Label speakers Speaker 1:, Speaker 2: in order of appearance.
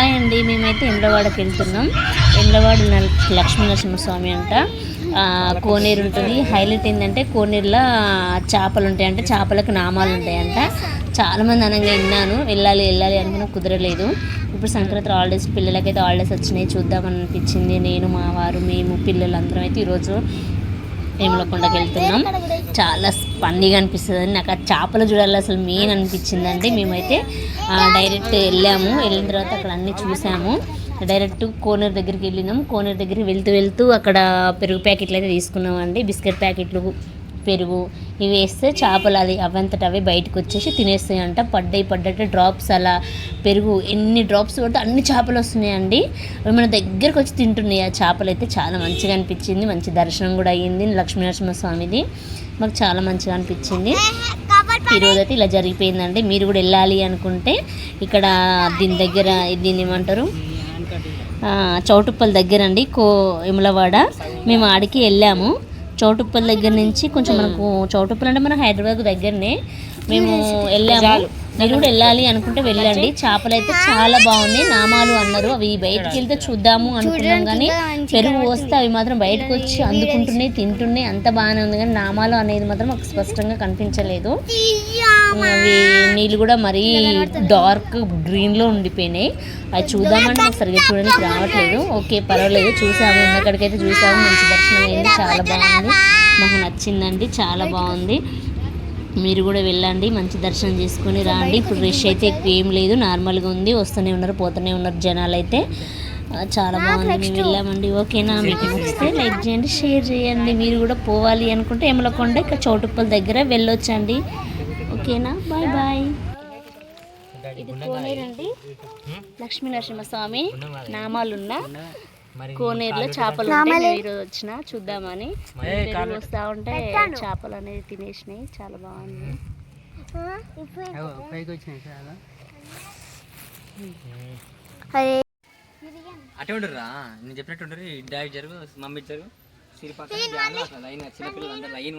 Speaker 1: Hi అండి, మేమైతే ఎమ్లవాడకి వెళ్తున్నాం. ఎమ్లవాడ లక్ష్మీ నరసింహస్వామి అంట. కోనేరు ఉంటుంది. హైలైట్ ఏంటంటే కోనేరులో చేపలు ఉంటాయి, అంటే చేపలకు నామాలు ఉంటాయంట. చాలామంది అనగా విన్నాను, వెళ్ళాలి అనుకున్నా కుదరలేదు. ఇప్పుడు సంక్రాంతి హాలిడేస్, పిల్లలకైతే హాలిడేస్ వచ్చినాయి, చూద్దామని అనిపించింది. నేను, మా వారు, మేము పిల్లలందరం అయితే ఈరోజు వేములకొండకి వెళ్తున్నాం. చాలా ఫన్నీగా అనిపిస్తుంది. నాకు ఆ చేపలు చూడాలి అసలు మెయిన్ అనిపించిందండి. మేమైతే డైరెక్ట్ వెళ్ళాము. వెళ్ళిన తర్వాత అక్కడ అన్నీ చూసాము. డైరెక్ట్ కోనేరు దగ్గరికి వెళ్ళినాం. కోనేరు దగ్గరికి వెళ్తూ అక్కడ పెరుగు ప్యాకెట్లు అయితే తీసుకున్నామండి. బిస్కెట్ ప్యాకెట్లు, పెరుగు ఇవి వేస్తే చేపలు అవంతట అవి బయటకు వచ్చేసి తినేస్తాయి అంట. పడ్డట్టు డ్రాప్స్, అలా పెరుగు ఎన్ని డ్రాప్స్ పడితే అన్ని చేపలు వస్తున్నాయండి. అవి మన దగ్గరకు వచ్చి తింటున్నాయి. ఆ చేపలు అయితే చాలా మంచిగా అనిపించింది. మంచి దర్శనం కూడా అయ్యింది లక్ష్మీనరసింహస్వామిది. మాకు చాలా మంచిగా అనిపించింది. ఈరోజు అయితే ఇలా జరిగిపోయిందండి. మీరు కూడా వెళ్ళాలి అనుకుంటే ఇక్కడ దీన్ని ఏమంటారు, చౌటుప్పల్ దగ్గర అండి, యములవాడ. మేము ఆడికి వెళ్ళాము. చౌటుప్పల్ దగ్గర నుంచి కొంచెం మనకు చౌటుప్పల్ అంటే మన హైదరాబాద్ దగ్గరనే మేము వెళ్ళాము. మీరు కూడా వెళ్ళాలి అనుకుంటే వెళ్ళండి. చేపలు అయితే చాలా బాగున్నాయి. నామాలు అన్నారు, అవి బయటకు వెళ్తే చూద్దాము అనుకున్నాం, కానీ పెరుగు పోస్తే అవి మాత్రం బయటకు వచ్చి అందుకుంటున్నాయి, తింటున్నాయి, అంత బాగానే ఉంది. కానీ నామాలు అనేది మాత్రం మాకు స్పష్టంగా కనిపించలేదు. అవి నీళ్ళు కూడా మరీ డార్క్ గ్రీన్లో ఉండిపోయినాయి. అవి చూద్దామంటే మాకు సరిగ్గా చూడడానికి రావట్లేదు. ఓకే, పర్వాలేదు, చూసాము. ఉన్నక్కడికైతే చూసాము. మంచి దర్శనం అయింది, చాలా బాగుంది, మాకు నచ్చిందండి, చాలా బాగుంది. మీరు కూడా వెళ్ళండి, మంచి దర్శనం చేసుకొని రండి. ఇప్పుడు రష్ అయితే ఎక్కువ ఏం లేదు, నార్మల్గా ఉంది. వస్తూనే ఉన్నారు, పోతూనే ఉన్నారు జనాలు అయితే. చాలా బాగుంది, మేము వెళ్ళామండి. ఓకేనా, మీకు నచ్చితే లైక్ చేయండి, షేర్ చేయండి. మీరు కూడా పోవాలి అనుకుంటే యములకొండ ఇక్కడ చౌటుప్పల్ దగ్గర వెళ్ళొచ్చండి. ఓకేనా, బాయ్ బాయ్. ఇది కోనేరండి, లక్ష్మీ నరసింహస్వామి నామాలున్న కోనేరులో చేపలు ఉంటాయి. ఈరోజు వచ్చిన చూద్దామని వస్తూ ఉంటే చేపలు అనేది తినేసినాయి. చాలా బాగుంది.
Speaker 2: అటే ఉండరా, నేను చెప్పినట్టు ఉండరు. డాడీ జరుగు, మమ్మీ జరుగు, సిరిపాక లైన్, చిన్నపిల్లలు అందరూ లైన్.